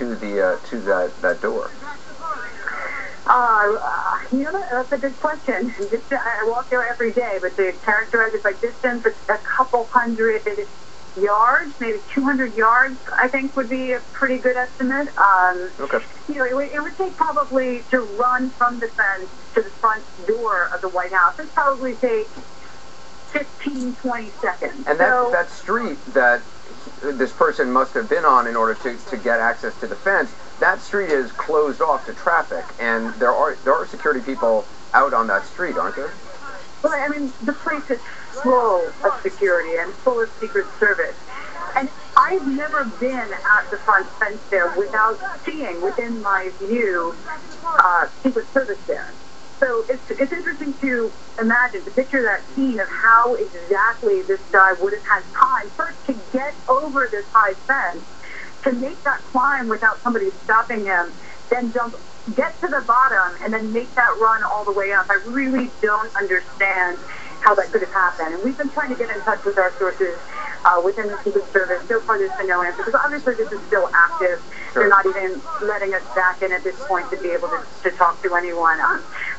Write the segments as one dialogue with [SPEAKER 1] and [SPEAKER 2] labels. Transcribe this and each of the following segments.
[SPEAKER 1] to that door?
[SPEAKER 2] That's a good question. I walk there every day, but to characterize it by distance, it's a couple hundred yards, maybe 200 yards, I think would be a pretty good estimate.
[SPEAKER 1] Okay.
[SPEAKER 2] It would take probably to run from the fence to the front door of the White House. It'd probably take 15, 20 seconds.
[SPEAKER 1] And that street that this person must have been on in order to get access to the fence, that street is closed off to traffic, and there are security people out on that street, aren't there?
[SPEAKER 2] Well, I mean, the place is full of security and full of Secret Service. And I've never been at the front fence there without seeing within my view Secret Service there. So it's interesting to imagine, to picture that scene of how exactly this guy would have had time first to get over this high fence, to make that climb without somebody stopping him, then get to the bottom, and then make that run all the way up. I really don't understand how that could have happened. And we've been trying to get in touch with our sources within the Secret Service. So far, there's been no answer, because obviously this is still active.
[SPEAKER 1] Sure.
[SPEAKER 2] They're not even letting us back in at this point to be able to talk to anyone.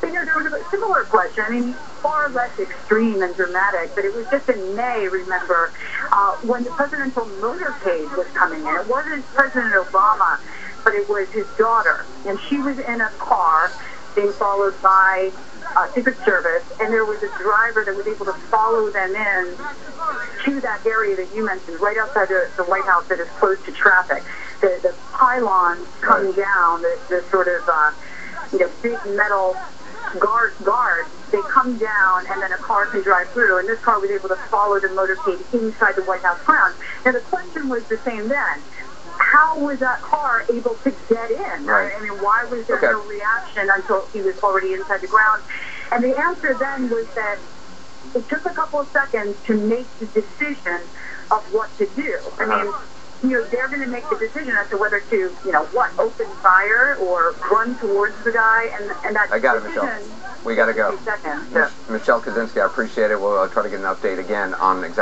[SPEAKER 2] But, there was a similar question. I mean, far less extreme and dramatic, but it was just in May, remember, when the presidential motorcade was coming in. It wasn't President Obama, but it was his daughter. And she was in a car being followed by Secret Service, and there was a driver that was able to follow them in to that area that you mentioned, right outside the White House that is closed to traffic. The pylons come down, the sort of big metal guards, they come down, and then a car can drive through, and this car was able to follow the motorcade inside the White House grounds. Now, the question was the same then. How was that car able to get in?
[SPEAKER 1] Right.
[SPEAKER 2] I mean, why was there no reaction until he was already inside the ground? And the answer then was that it took a couple of seconds to make the decision of what to do. I mean, they're going to make the decision as to whether to, open fire or run towards the guy, and that
[SPEAKER 1] I got it, Michelle. We got to go.
[SPEAKER 2] Seconds.
[SPEAKER 1] Michelle Kosinski, I appreciate it. We'll try to get an update again on exactly